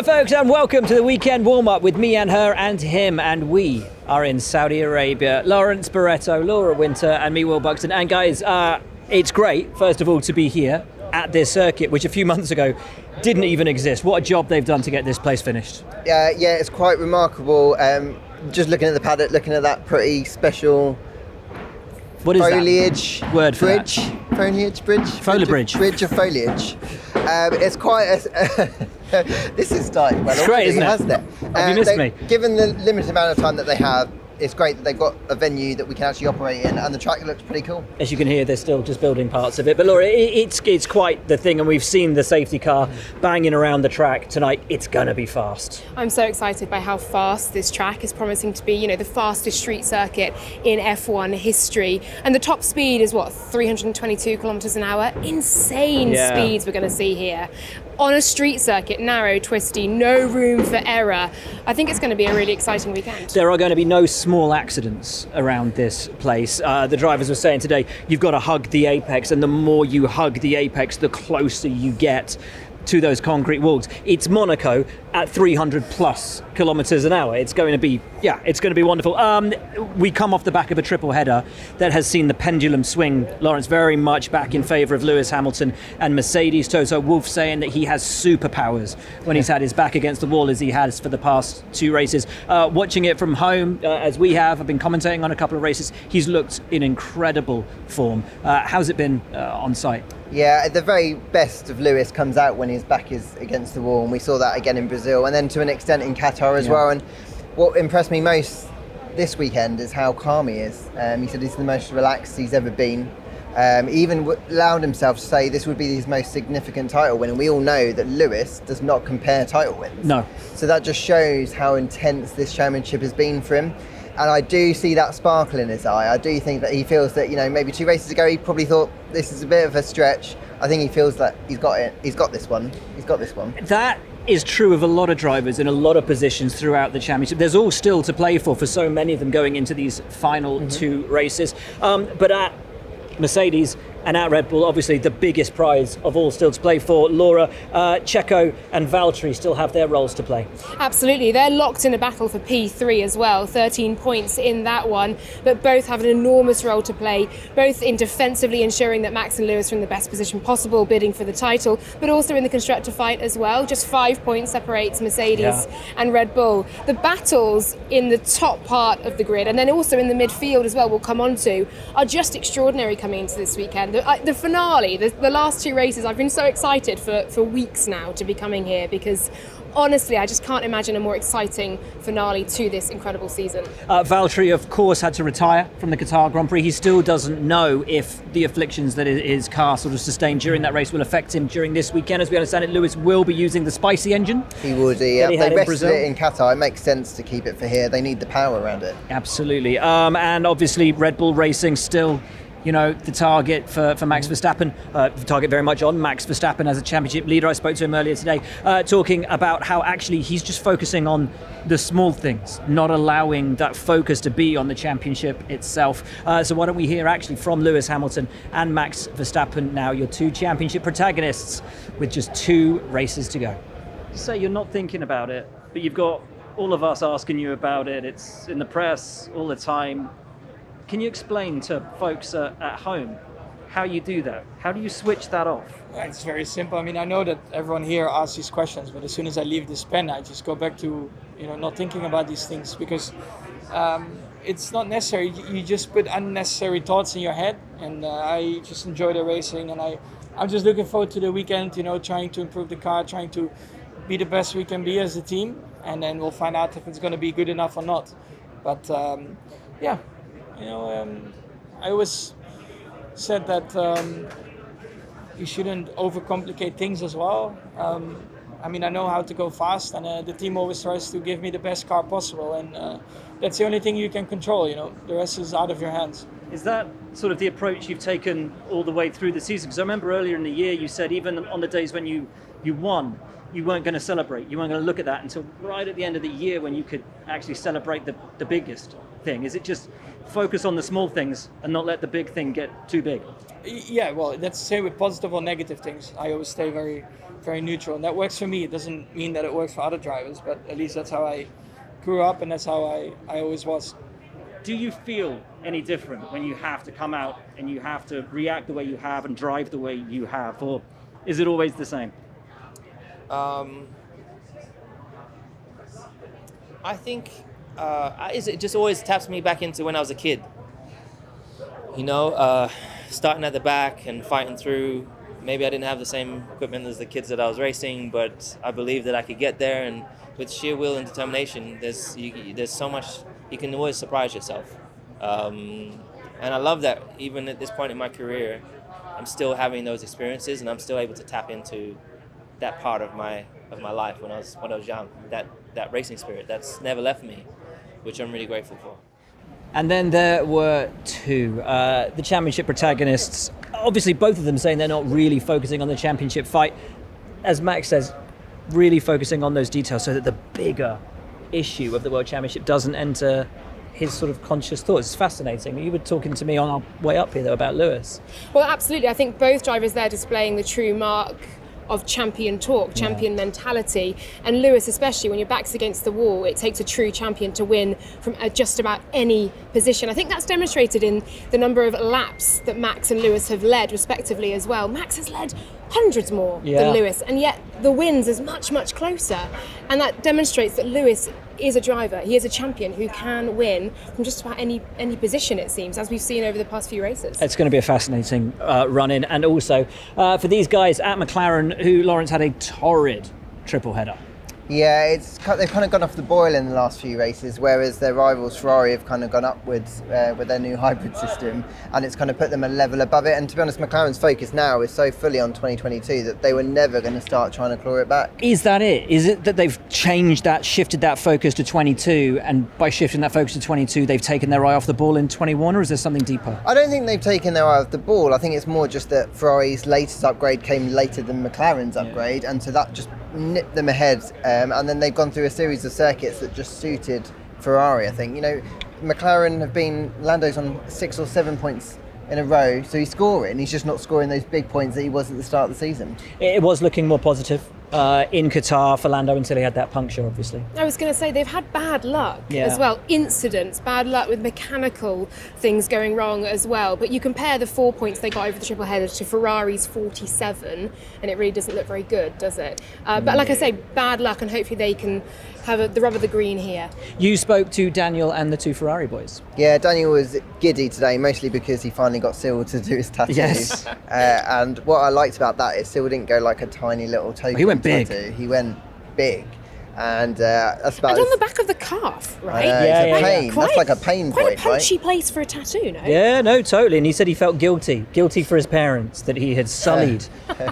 Hello folks and welcome to the weekend warm-up with me and her and him, and we are in Saudi Arabia. Lawrence Barretto, Laura Winter and me, Will Buxton. And guys, it's great, first of all, to be here at this circuit, which a few months ago didn't even exist. What a job they've done to get this place finished. Yeah, it's quite remarkable. Just looking at the paddock, looking at that pretty special what is foliage that word for bridge. That? Foliage bridge? Bridge of foliage. It's quite this is starting well. It's great, isn't it? Hasn't it? Have you missed me? Given the limited amount of time that they have, it's great that they've got a venue that we can actually operate in, and the track looks pretty cool. As you can hear, they're still just building parts of it. But Laura, it's quite the thing, and we've seen the safety car banging around the track tonight. It's going to be fast. I'm so excited by how fast this track is promising to be, the fastest street circuit in F1 history. And the top speed is 322 kilometers an hour? Insane speeds we're going to see here. On a street circuit, narrow, twisty, no room for error. I think it's going to be a really exciting weekend. There are going to be no small accidents around this place. The drivers were saying today, you've got to hug the apex, and the more you hug the apex, the closer you get to those concrete walls. It's Monaco at 300 plus kilometers an hour. It's going to be wonderful. We come off the back of a triple header that has seen the pendulum swing, Lawrence, very much back in favour of Lewis Hamilton and Mercedes. Toto Wolff saying that he has superpowers when he's had his back against the wall, as he has for the past two races. Watching it from home, as we have, I've been commentating on a couple of races, he's looked in incredible form. How's it been on site? Yeah, the very best of Lewis comes out when his back is against the wall, and we saw that again in Brazil, and then to an extent in Qatar as well. And what impressed me most this weekend is how calm he is. He said he's the most relaxed he's ever been. He even allowed himself to say this would be his most significant title win, and we all know that Lewis does not compare title wins. No. So that just shows how intense this championship has been for him. And I do see that sparkle in his eye. I do think that he feels that, maybe two races ago he probably thought this is a bit of a stretch. I think he feels that he's got it. He's got this one. That is true of a lot of drivers in a lot of positions throughout the championship. There's all still to play for so many of them going into these final two races. But at Mercedes and at Red Bull, obviously the biggest prize of all still to play for. Laura, Checo and Valtteri still have their roles to play. Absolutely, they're locked in a battle for P3 as well, 13 points in that one, but both have an enormous role to play, both in defensively ensuring that Max and Lewis are in the best position possible, bidding for the title, but also in the constructor fight as well. Just 5 points separates Mercedes and Red Bull. The battles in the top part of the grid, and then also in the midfield as well, we'll come on to, are just extraordinary coming into this weekend. The finale, the last two races, I've been so excited for weeks now to be coming here, because honestly, I just can't imagine a more exciting finale to this incredible season. Valtteri, of course, had to retire from the Qatar Grand Prix. He still doesn't know if the afflictions that his car sort of sustained during that race will affect him during this weekend. As we understand it, Lewis will be using the spicy engine. He would, yeah. They rested it in Qatar. It makes sense to keep it for here. They need the power around it. Absolutely. And obviously, Red Bull Racing still, the target for Max Verstappen, target very much on Max Verstappen as a championship leader. I spoke to him earlier today, talking about how actually he's just focusing on the small things, not allowing that focus to be on the championship itself. So why don't we hear actually from Lewis Hamilton and Max Verstappen now, your two championship protagonists with just two races to go. So you're not thinking about it, but you've got all of us asking you about it. It's in the press all the time. Can you explain to folks at home how you do that? How do you switch that off? It's very simple. I mean, I know that everyone here asks these questions, but as soon as I leave this pen, I just go back to, not thinking about these things, because it's not necessary. You just put unnecessary thoughts in your head, and I just enjoy the racing, and I'm just looking forward to the weekend, trying to improve the car, trying to be the best we can be as a team, and then we'll find out if it's going to be good enough or not. But I always said that you shouldn't overcomplicate things as well. I know how to go fast, and the team always tries to give me the best car possible, and that's the only thing you can control. The rest is out of your hands. Is that sort of the approach you've taken all the way through the season? Because I remember earlier in the year you said even on the days when you won, you weren't going to celebrate. You weren't going to look at that until right at the end of the year when you could actually celebrate the biggest thing. Is it just focus on the small things and not let the big thing get too big? Yeah, well, that's the same with positive or negative things. I always stay very, very neutral, and that works for me. It doesn't mean that it works for other drivers, but at least that's how I grew up, and that's how I always was. Do you feel any different when you have to come out and you have to react the way you have and drive the way you have, or is it always the same? I think it just always taps me back into when I was a kid. You know, starting at the back and fighting through. Maybe I didn't have the same equipment as the kids that I was racing, but I believed that I could get there. And with sheer will and determination, there's so much, you can always surprise yourself. And I love that even at this point in my career, I'm still having those experiences and I'm still able to tap into that part of my life when I was young. That racing spirit that's never left me, which I'm really grateful for. And then there were two, the championship protagonists, obviously both of them saying they're not really focusing on the championship fight. As Max says, really focusing on those details so that the bigger issue of the World Championship doesn't enter his sort of conscious thoughts. It's fascinating. You were talking to me on our way up here though about Lewis. Well, absolutely. I think both drivers there displaying the true mark of champion talk, champion mentality, and Lewis especially, when your back's against the wall, it takes a true champion to win from just about any position. I think that's demonstrated in the number of laps that Max and Lewis have led respectively as well. Max has led hundreds more than Lewis, and yet the wins is much, much closer, and that demonstrates that Lewis is a driver, he is a champion who can win from just about any position, it seems, as we've seen over the past few races. It's going to be a fascinating run-in, and also for these guys at McLaren, who Lawrence had a torrid triple header. Yeah, they've kind of gone off the boil in the last few races, whereas their rivals Ferrari have kind of gone upwards with their new hybrid system, and it's kind of put them a level above it. And to be honest, McLaren's focus now is so fully on 2022 that they were never going to start trying to claw it back. Is that it? Is it that they've changed that, shifted that focus to 22, and by shifting that focus to 22, they've taken their eye off the ball in 21, or is there something deeper? I don't think they've taken their eye off the ball. I think it's more just that Ferrari's latest upgrade came later than McLaren's upgrade, and so that just nipped them ahead. And then they've gone through a series of circuits that just suited Ferrari, I think. You know, McLaren have been, Lando's on 6 or 7 points in a row, so he's scoring. He's just not scoring those big points that he was at the start of the season. It was looking more positive in Qatar for Lando until he had that puncture, obviously. I was going to say, they've had bad luck as well, incidents, bad luck with mechanical things going wrong as well. But you compare the 4 points they got over the triple header to Ferrari's 47, and it really doesn't look very good, does it? But like I say, bad luck, and hopefully they can have the rub of the green here. You spoke to Daniel and the two Ferrari boys. Yeah, Daniel was giddy today, mostly because he finally got Cyril to do his tattoo. Yes. And what I liked about that is Cyril didn't go like a tiny little token. He went big. Tattoo. He went big. And that's about. And on the back of the calf, right? It's a pain. That's like a pain quite point, a punchy place for a tattoo, no? Yeah, no, totally. And he said he felt guilty for his parents, that he had sullied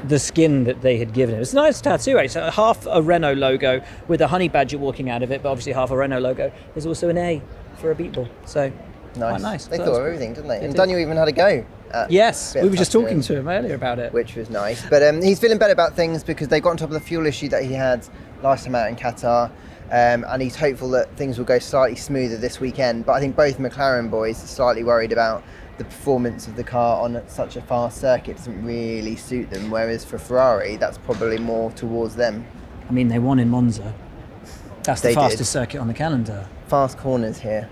the skin that they had given him. It's a nice tattoo, actually. So half a Renault logo with a honey badger walking out of it, but obviously half a Renault logo. There's also an A for a beat ball. So quite nice. They thought of everything, didn't they? And Daniel even had a go. Yes, we were just talking to him earlier about it, which was nice. But he's feeling better about things because they got on top of the fuel issue that he had last time out in Qatar. And he's hopeful that things will go slightly smoother this weekend. But I think both McLaren boys are slightly worried about the performance of the car on such a fast circuit. It doesn't really suit them, whereas for Ferrari, that's probably more towards them. I mean, they won in Monza. That's the fastest circuit on the calendar. Fast corners here.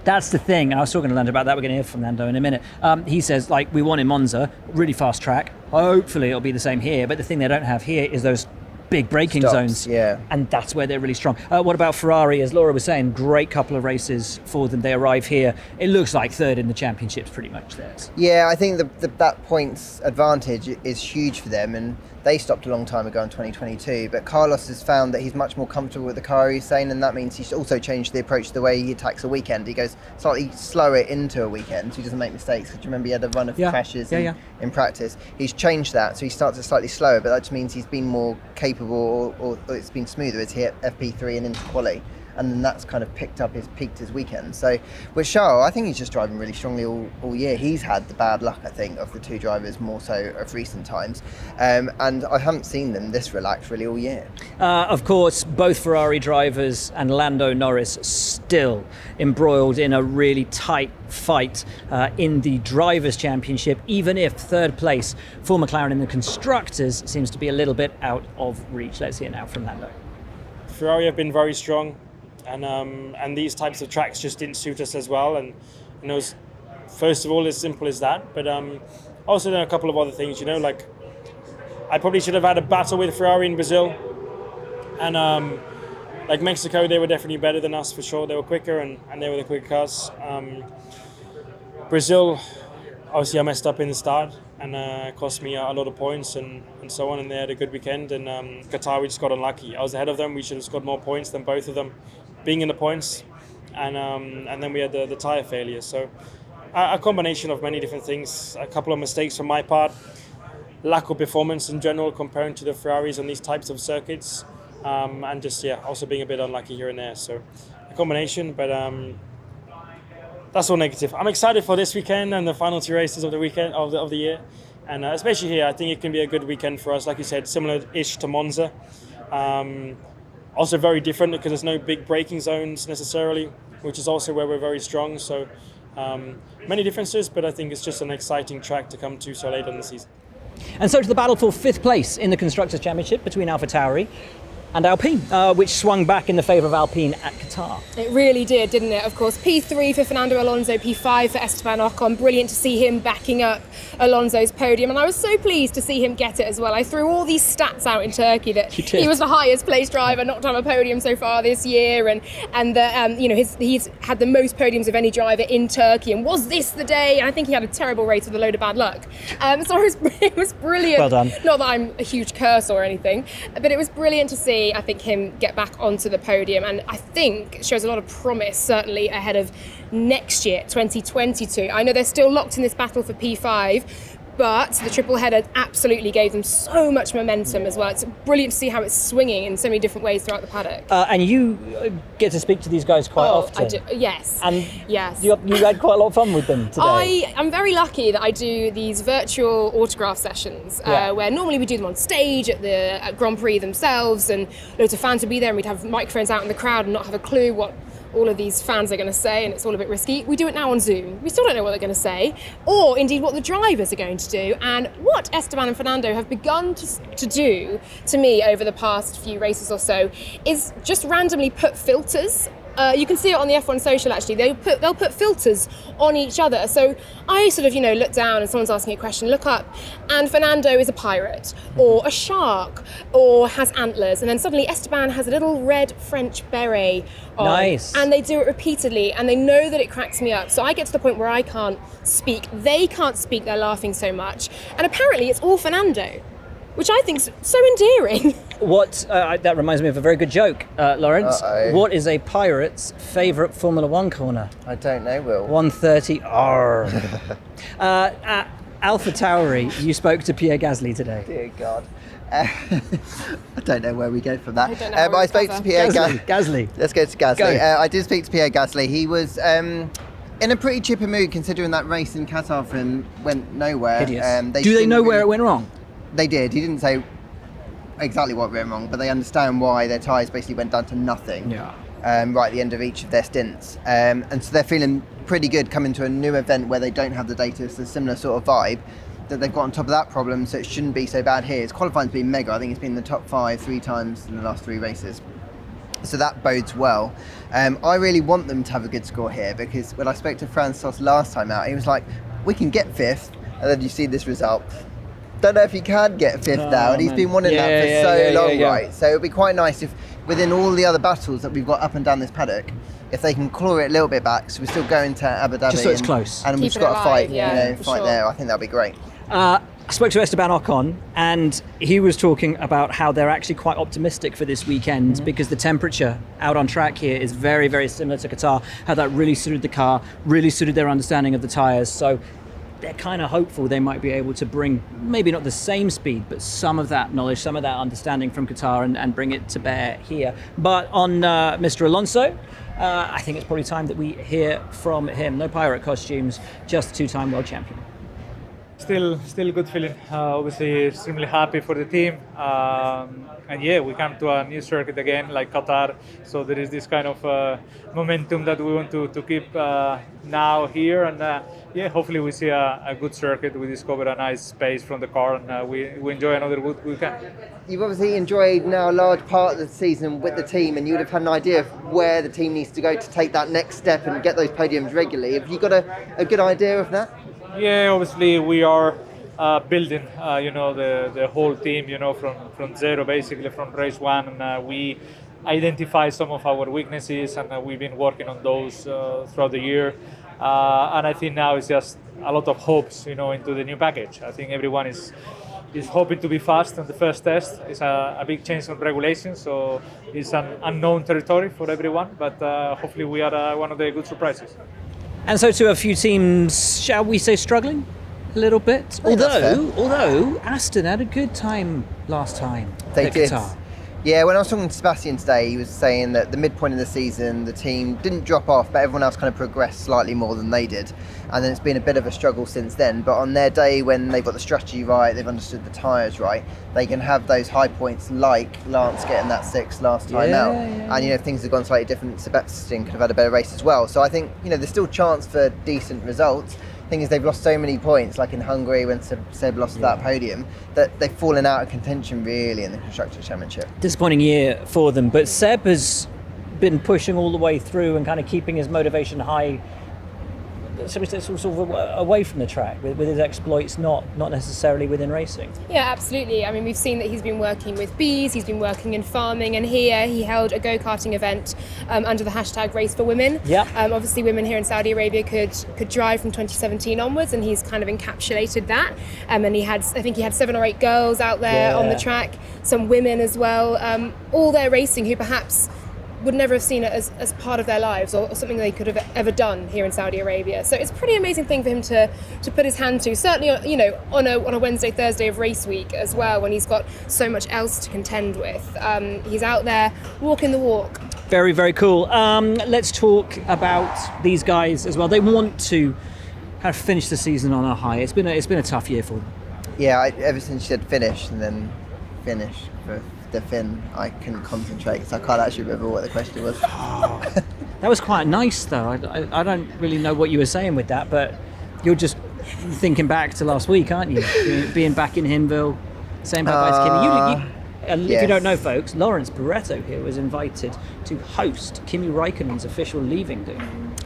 That's the thing. I was talking to Lando about that. We're going to hear from Lando in a minute. He says, like, we won in Monza, really fast track. Hopefully it'll be the same here. But the thing they don't have here is those big braking zones, and that's where they're really strong. What about Ferrari? As Laura was saying, great couple of races for them. They arrive here. It looks like third in the championship's pretty much theirs. Yeah, I think that points advantage is huge for them, and they stopped a long time ago in 2022, but Carlos has found that he's much more comfortable with the car he's saying, and that means he's also changed the approach to the way he attacks a weekend. He goes slightly slower into a weekend so he doesn't make mistakes. Because remember, he had a run of crashes in practice. He's changed that, so he starts it slightly slower, but that just means he's been more capable, or it's been smoother as he hit FP3 and into quali. and then that's kind of peaked his weekend. So with Charles, I think he's just driving really strongly all year. He's had the bad luck, I think, of the two drivers more so of recent times, and I haven't seen them this relaxed really all year. Of course, both Ferrari drivers and Lando Norris still embroiled in a really tight fight in the Drivers' Championship, even if third place for McLaren in the Constructors seems to be a little bit out of reach. Let's hear now from Lando. Ferrari have been very strong, and these types of tracks just didn't suit us as well. And it was, first of all, as simple as that. But also there are a couple of other things, like I probably should have had a battle with Ferrari in Brazil, and like Mexico, they were definitely better than us for sure. They were quicker, and they were the quicker cars. Brazil, obviously I messed up in the start, and it cost me a lot of points and so on, and they had a good weekend. And Qatar, we just got unlucky. I was ahead of them. We should have scored more points than both of them being in the points, and then we had the tyre failure. So a combination of many different things, a couple of mistakes from my part, lack of performance in general comparing to the Ferraris on these types of circuits, and just also being a bit unlucky here and there. So a combination, but that's all negative. I'm excited for this weekend and the final two races of the weekend of the year, and especially here, I think it can be a good weekend for us. Like you said, similar-ish to Monza. Also very different because there's no big braking zones necessarily, which is also where we're very strong. So many differences, but I think it's just an exciting track to come to so late in the season. And so to the battle for fifth place in the Constructors' Championship between AlphaTauri and Alpine, which swung back in the favour of Alpine at Qatar. It really did, didn't it? Of course, P3 for Fernando Alonso, P5 for Esteban Ocon. Brilliant to see him backing up Alonso's podium, and I was so pleased to see him get it as well. I threw all these stats out in Turkey that he was the highest placed driver not to have a podium so far this year, and that he's had the most podiums of any driver in Turkey. And was this the day? And I think he had a terrible race with a load of bad luck. So it was brilliant. Well done. Not that I'm a huge curse or anything, but it was brilliant to see, I think, him get back onto the podium, and I think it shows a lot of promise, certainly ahead of next year, 2022. I know they're still locked in this battle for P5, but the triple header absolutely gave them so much momentum as well. It's brilliant to see how it's swinging in so many different ways throughout the paddock. And you get to speak to these guys quite often. I do, yes. And yes. You had quite a lot of fun with them today. I'm very lucky that I do these virtual autograph sessions where normally we do them on stage at Grand Prix themselves, and loads of fans would be there, and we'd have microphones out in the crowd and not have a clue what all of these fans are going to say, and it's all a bit risky. We do it now on Zoom. We still don't know what they're going to say, or indeed what the drivers are going to do. And what Esteban and Fernando have begun to do to me over the past few races or so is just randomly put filters. You can see it on the F1 social, actually. They'll put filters on each other. So I sort of, look down and someone's asking a question, look up, and Fernando is a pirate or a shark or has antlers. And then suddenly Esteban has a little red French beret on. Nice. And they do it repeatedly, and they know that it cracks me up. So I get to the point where I can't speak. They can't speak. They're laughing so much. And apparently it's all Fernando, which I think is so endearing. That reminds me of a very good joke, Lawrence. Uh-oh. What is a pirate's favourite Formula One corner? I don't know, Will. 130. At AlphaTauri, you spoke to Pierre Gasly today. Dear God. I don't know where we go from that. I don't know But I spoke to Pierre Gasly. Let's go to Gasly. Go. I did speak to Pierre Gasly. He was in a pretty chipper mood, considering that race in Qatar for him went nowhere. Hideous. Do they know where it went wrong? They did. He didn't say exactly what went wrong, but they understand why their tyres basically went down to nothing right at the end of each of their stints. And so they're feeling pretty good coming to a new event where they don't have the data. It's a similar sort of vibe that they've got on top of that problem, so it shouldn't be so bad here. His qualifying's been mega. I think it's been in the top 5 3 times in the last 3 races. So that bodes well. I really want them to have a good score here, because when I spoke to Francois last time out, he was like, we can get 5th, and then you see this result. Don't know if he can get 5th now, and he's been wanting that for so long, right? So it'd be quite nice if, within all the other battles that we've got up and down this paddock, if they can claw it a little bit back, so we're still going to Abu Dhabi. Just so it's close. And we've Keep got it a fight, alive, fight there. I think that'd be great. I spoke to Esteban Ocon, and he was talking about how they're actually quite optimistic for this weekend because the temperature out on track here is very, very similar to Qatar, how that really suited the car, really suited their understanding of the tyres. So they're kind of hopeful they might be able to bring maybe not the same speed, but some of that knowledge, some of that understanding from Qatar and bring it to bear here. But on Mr. Alonso, I think it's probably time that we hear from him. No pirate costumes, just two-time world champion. Still good feeling. Obviously, extremely happy for the team. And yeah, we come to a new circuit again, like Qatar. So there is this kind of momentum that we want to keep now here. And yeah, hopefully we see a good circuit. We discover a nice space from the car, and we enjoy another good weekend. You've obviously enjoyed now a large part of the season with the team, and you would have had an idea of where the team needs to go to take that next step and get those podiums regularly. Have you got a good idea of that? Yeah, obviously we are building, the whole team, from zero, basically from race one, and we identify some of our weaknesses, and we've been working on those throughout the year. And I think now it's just a lot of hopes, into the new package. I think everyone is hoping to be fast on the first test. It's a big change on regulations, so it's an unknown territory for everyone. But hopefully we are one of the good surprises. And so to a few teams, shall we say, struggling a little bit? Although Aston had a good time last time. They did. Qatar. Yeah, when I was talking to Sebastian today, he was saying that the midpoint of the season, the team didn't drop off, but everyone else kind of progressed slightly more than they did. And then it's been a bit of a struggle since then. But on their day, when they've got the strategy right, they've understood the tyres right, they can have those high points like Lance getting that 6th last time out. Yeah. And, if things had gone slightly different, Sebastian could have had a better race as well. So I think, there's still chance for decent results. Thing is, they've lost so many points, like in Hungary when Seb lost that podium, that they've fallen out of contention really in the Constructors' Championship. Disappointing year for them, but Seb has been pushing all the way through and kind of keeping his motivation high, sort of away from the track with his exploits, not necessarily within racing. Yeah, absolutely. I mean, we've seen that he's been working with bees, he's been working in farming, and here he held a go-karting event under the hashtag Race for Women. Yeah. Obviously, women here in Saudi Arabia could drive from 2017 onwards, and he's kind of encapsulated that. And I think he had 7 or 8 girls out there on the track, some women as well, all there racing who perhaps would never have seen it as part of their lives or something they could have ever done here in Saudi Arabia. So it's a pretty amazing thing for him to put his hand to, certainly on a Wednesday, Thursday of race week as well, when he's got so much else to contend with. He's out there walking the walk. Very, very cool. Let's talk about these guys as well. They want to kind of finish the season on a high. It's been a tough year for them. Yeah, ever since she said finish and then finish for the fin, I couldn't concentrate, so I can't actually remember what the question was. That was quite nice, though. I don't really know what you were saying with that, but you're just thinking back to last week, aren't you? Being back in Hinwil, saying bye-bye to Kimi. If you don't know, folks, Lawrence Barretto here was invited to host Kimi Raikkonen's official leaving do.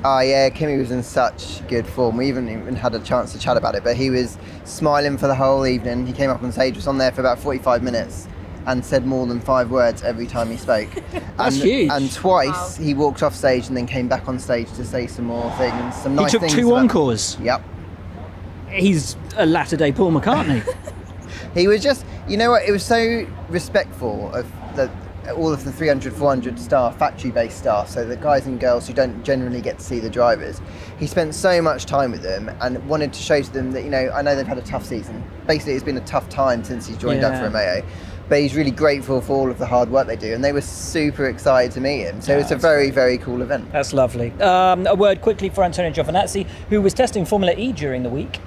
Oh yeah, Kimi was in such good form. We even had a chance to chat about it, but he was smiling for the whole evening. He came up on stage, was on there for about 45 minutes and said more than 5 words every time he spoke. That's huge. And twice he walked off stage and then came back on stage to say some more things, some nice things. He took 2 encores. Yep. He's a latter-day Paul McCartney. He was just, it was so respectful of all of the 300, 400 staff, factory-based staff, so the guys and girls who don't generally get to see the drivers. He spent so much time with them and wanted to show to them that, I know they've had a tough season. Basically, it's been a tough time since he's joined Alfa Romeo, but he's really grateful for all of the hard work they do, and they were super excited to meet him. So it's a very, very cool event. That's lovely. A word quickly for Antonio Giovinazzi, who was testing Formula E during the week,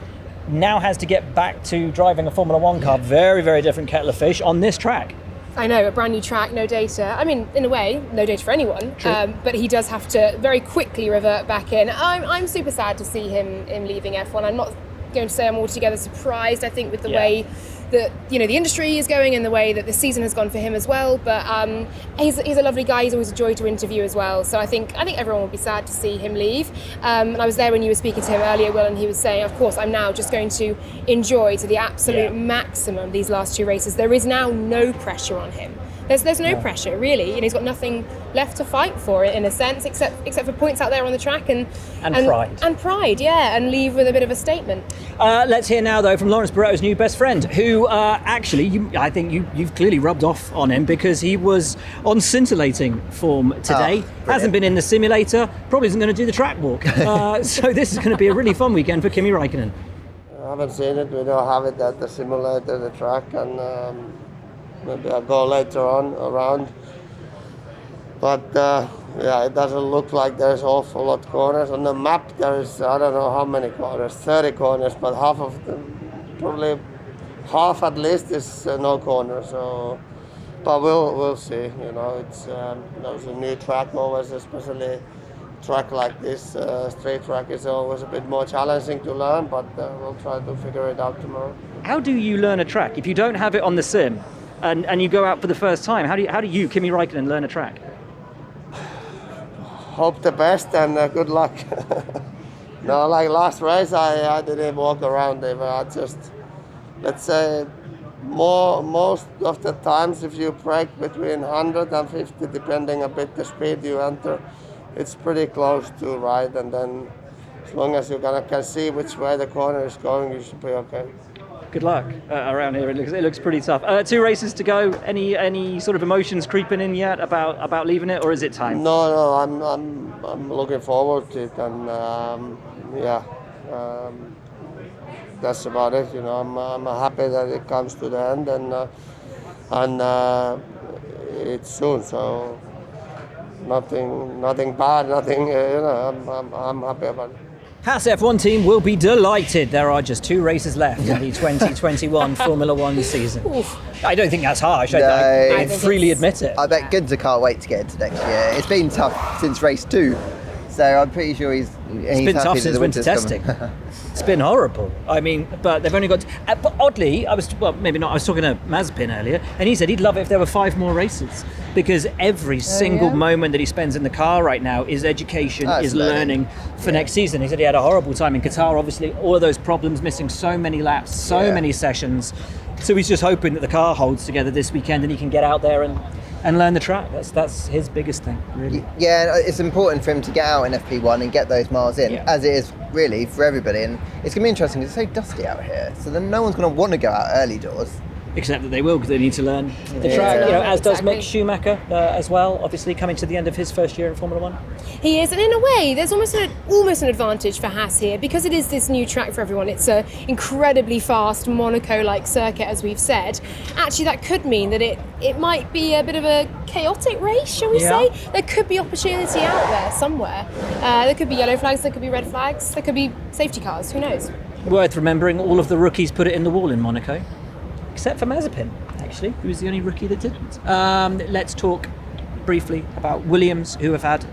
now has to get back to driving a Formula 1 car. Very, very different kettle of fish on this track. I know, a brand new track, no data. I mean, in a way, no data for anyone. But he does have to very quickly revert back in. I'm super sad to see him leaving F1. I'm not going to say I'm altogether surprised, I think, with the way that the industry is going and the way that the season has gone for him as well. But he's a lovely guy. He's always a joy to interview as well. So I think everyone will be sad to see him leave. And I was there when you were speaking to him earlier, Will, and he was saying, of course, I'm now just going to enjoy to the absolute maximum these last 2 races. There is now no pressure on him. There's no pressure, really. He's got nothing left to fight for, in a sense, except for points out there on the track and pride. And pride, and leave with a bit of a statement. Let's hear now, though, from Lawrence Barretto's new best friend, who I think you've clearly rubbed off on him because he was on scintillating form today. Hasn't been in the simulator, probably isn't going to do the track walk. So this is going to be a really fun weekend for Kimi Raikkonen. haven't seen it. We don't have it at the simulator, the track, and maybe I'll go later on around. But yeah, it doesn't look like there's awful lot of corners. On the map there's, I don't know how many corners, 30 corners, but half of them, probably half at least is no corner. So, but we'll see. You know, it's there's a new track always, especially track like this. Straight track is always a bit more challenging to learn, but we'll try to figure it out tomorrow. How do you learn a track if you don't have it on the sim, and you go out for the first time? How do you, Kimi Raikkonen, learn a track? Hope the best and good luck. No, like last race, I didn't walk around there. I just, let's say, most of the times, if you brake between 100 and 50, depending a bit the speed you enter, it's pretty close to right. And then, as long as you can see which way the corner is going, you should be okay. Good luck around here. It looks pretty tough. 2 races to go. Any sort of emotions creeping in yet about leaving it, or is it time? No. I'm looking forward to it, and that's about it. You know, I'm happy that it comes to the end, and it's soon. So nothing bad, nothing. I'm happy about it. Haas F1 team will be delighted. There are just 2 races left in the 2021 Formula One season. Oof. I don't think that's harsh. No, I freely admit it. I bet Gunther can't wait to get into next year. It's been tough since race 2, so I'm pretty sure he's been tough since winter testing. It's been horrible. I mean, but they've only got. But oddly, I was talking to Mazepin earlier, and he said he'd love it if there were 5 more races, because every single moment that he spends in the car right now is education, is learning for next season. He said he had a horrible time in Qatar. Obviously, all of those problems, missing so many laps, so many sessions. So he's just hoping that the car holds together this weekend and he can get out there and learn the track. That's his biggest thing, really. Yeah, it's important for him to get out in FP1 and get those miles in, as it is really for everybody. And it's going to be interesting because it's so dusty out here, so then no one's going to want to go out early doors. Except that they will, because they need to learn the track, as does Mick Schumacher as well, obviously coming to the end of his first year in Formula One. He is, and in a way, there's almost an advantage for Haas here, because it is this new track for everyone. It's an incredibly fast Monaco-like circuit, as we've said. Actually, that could mean that it might be a bit of a chaotic race, shall we say? There could be opportunity out there somewhere. There could be yellow flags, there could be red flags, there could be safety cars, who knows? Worth remembering, all of the rookies put it in the wall in Monaco. Except for Mazepin, actually, who was the only rookie that didn't. Let's talk briefly about Williams, who have had,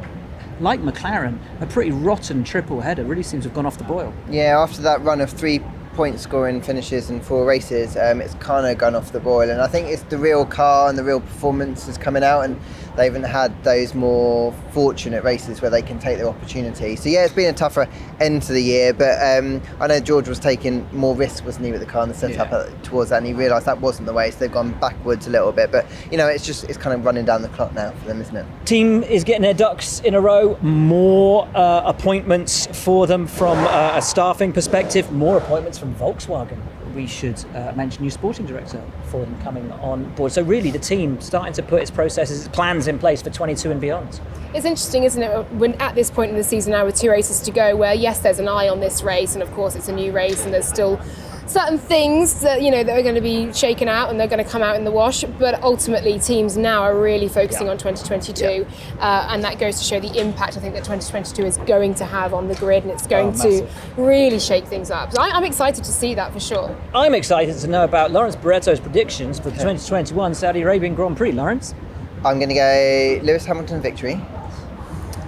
like McLaren, a pretty rotten triple header. Really seems to have gone off the boil. Yeah, after that run of 3 point scoring finishes in 4 races, it's kind of gone off the boil. And I think it's the real car and the real performance is coming out, and they haven't had those more fortunate races where they can take their opportunity. So yeah, it's been a tougher end to the year, but I know George was taking more risks, wasn't he, with the car and the setup towards that, and he realised that wasn't the way, so they've gone backwards a little bit. But it's kind of running down the clock now for them, isn't it? Team is getting their ducks in a row. More appointments for them from a staffing perspective. More appointments from Volkswagen. We should mention new sporting director for them coming on board. So really the team starting to put its processes, its plans in place for 22 and beyond. It's interesting, isn't it, when at this point in the season now with 2 races to go, where yes, there's an eye on this race, and of course it's a new race and there's still certain things that that are going to be shaken out and they're going to come out in the wash, but ultimately teams now are really focusing on 2022, and that goes to show the impact I think that 2022 is going to have on the grid, and it's going to really shake things up. So I'm excited to see that for sure. I'm excited to know about Lawrence Barretto's predictions for the 2021 Saudi Arabian Grand Prix. Lawrence? I'm going to go Lewis Hamilton victory.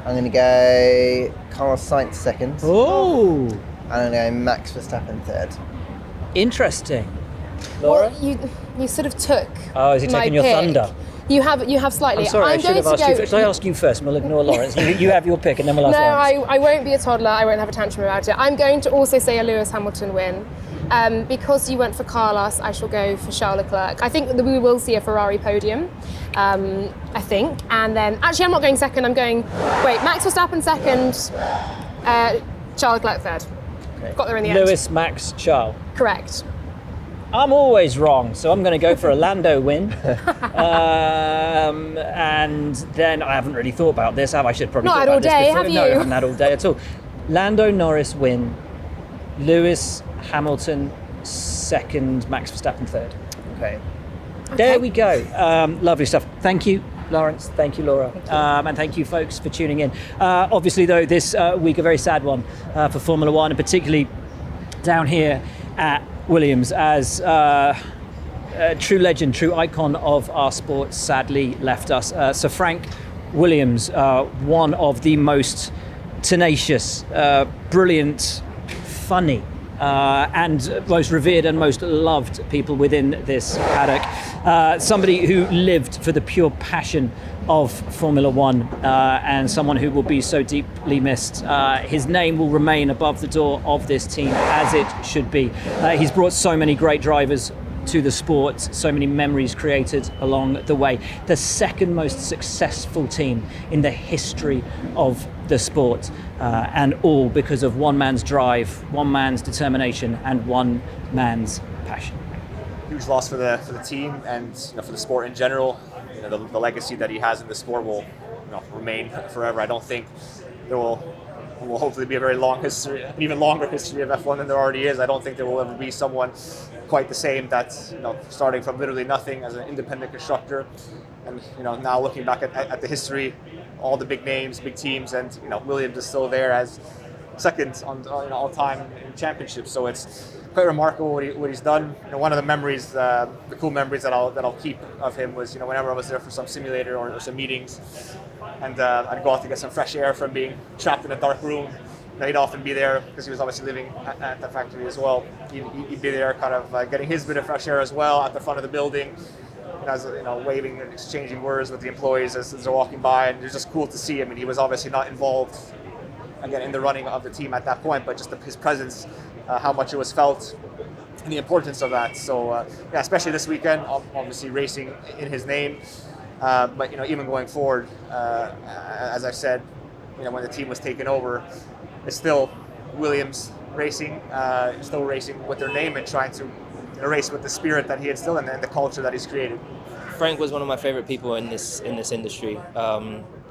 I'm going to go Carlos Sainz second. Oh! And I'm going to go Max Verstappen third. Interesting. Laura? Well, you sort of took. Oh, is he taking your thunder? You have slightly. I'm sorry, I should have asked you first. Should I ask you first and we'll ignore Lawrence? You have your pick and then we'll ask Lawrence. No, I won't be a toddler. I won't have a tantrum about it. I'm going to also say a Lewis Hamilton win. Because you went for Carlos, I shall go for Charles Leclerc. I think that we will see a Ferrari podium, I think. And then, actually, I'm not going second. I'm going, Max Verstappen second, Charles Leclerc third. Okay. Got there in the end. Lewis, Max, Charles. Correct. I'm always wrong, so I'm going to go for a Lando win. And then, I haven't really thought about this, have I? Should probably not thought about all day, this before. have you? No, I haven't had all day at all. Lando Norris win. Lewis Hamilton second, Max Verstappen third. Okay. There we go. Lovely stuff. Thank you, Lawrence. Thank you, Laura. And thank you, folks, for tuning in. Obviously, though, this week a very sad one for Formula One, and particularly down here at Williams, as a true legend, true icon of our sport, sadly left us. Sir Frank Williams, one of the most tenacious, brilliant, funny, and most revered and most loved people within this paddock. Somebody who lived for the pure passion of Formula One, and someone who will be so deeply missed. His name will remain above the door of this team, as it should be. He's brought so many great drivers to the sport, so many memories created along the way. The second most successful team in the history of the sport, and all because of one man's drive, one man's determination, and one man's passion. Huge loss for the team and for the sport in general. The legacy that he has in the sport will remain forever. I don't think there will hopefully be a very long history, an even longer history of F1 than there already is. I don't think there will ever be someone quite the same that's starting from literally nothing as an independent constructor, and now looking back at the history, all the big names, big teams, and Williams is still there as second on all time in championships. So it's quite remarkable what he's done. One of the memories, the cool memories that I'll keep of him was whenever I was there for some simulator or some meetings, and I'd go out to get some fresh air from being trapped in a dark room. He'd often be there because he was obviously living at the factory as well. He'd be there, kind of getting his bit of fresh air as well at the front of the building, as waving and exchanging words with the employees as they're walking by. And it was just cool to see. I mean, he was obviously not involved again in the running of the team at that point, but just his presence, how much it was felt, and the importance of that. So especially this weekend, obviously racing in his name, but even going forward, as I said, when the team was taken over, it's still Williams racing, still racing with their name and trying to race with the spirit that he instilled and the culture that he's created. Frank was one of my favorite people in this industry.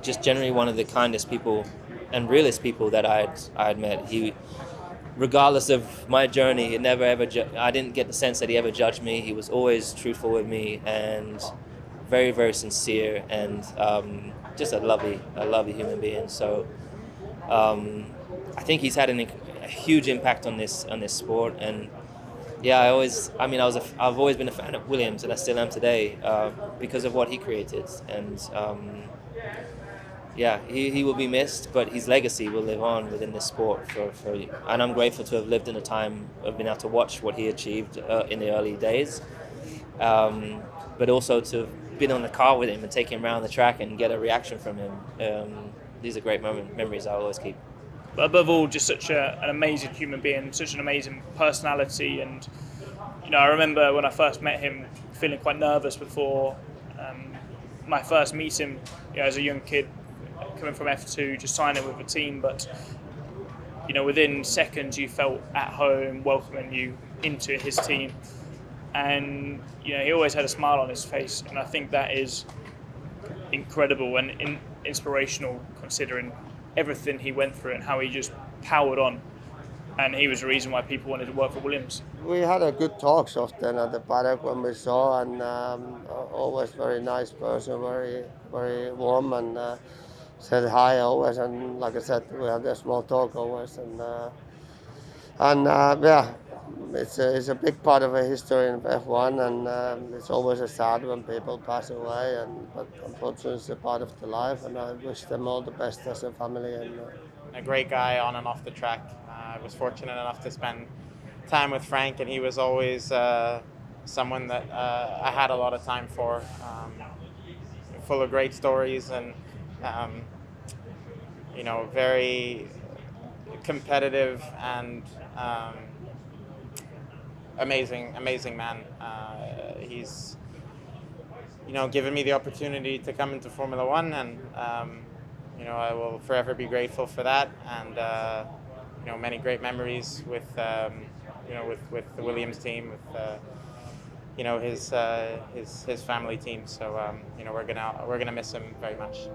Just generally one of the kindest people and realest people that I'd met. He, regardless of my journey, he never ever. I didn't get the sense that he ever judged me. He was always truthful with me and very, very sincere, and just a lovely human being. So I think he's had a huge impact on this sport. And yeah, I've always been a fan of Williams, and I still am today because of what he created. And he will be missed, but his legacy will live on within this sport. And I'm grateful to have lived in a time of being able to watch what he achieved in the early days, but also to have been on the car with him and take him around the track and get a reaction from him. These are great memories I'll always keep. But above all, just such an amazing human being, such an amazing personality. And I remember when I first met him, feeling quite nervous before my first meeting, as a young kid coming from F2, just signing with a team. But within seconds, you felt at home, welcoming you into his team. And he always had a smile on his face, and I think that is incredible and inspirational, considering everything he went through and how he just powered on. And he was the reason why people wanted to work for Williams. We had a good talks often at the paddock when we saw, and always very nice person, very, very warm, and said hi always. And like I said, we had a small talk always, it's a big part of the history of F1, and it's always sad when people pass away, but unfortunately it's a part of the life, and I wish them all the best as a family. And a great guy on and off the track. I was fortunate enough to spend time with Frank, and he was always someone that I had a lot of time for, full of great stories, and very competitive and amazing man. He's given me the opportunity to come into Formula One, and I will forever be grateful for that. And many great memories with with the Williams team, with his family team. So we're gonna miss him very much.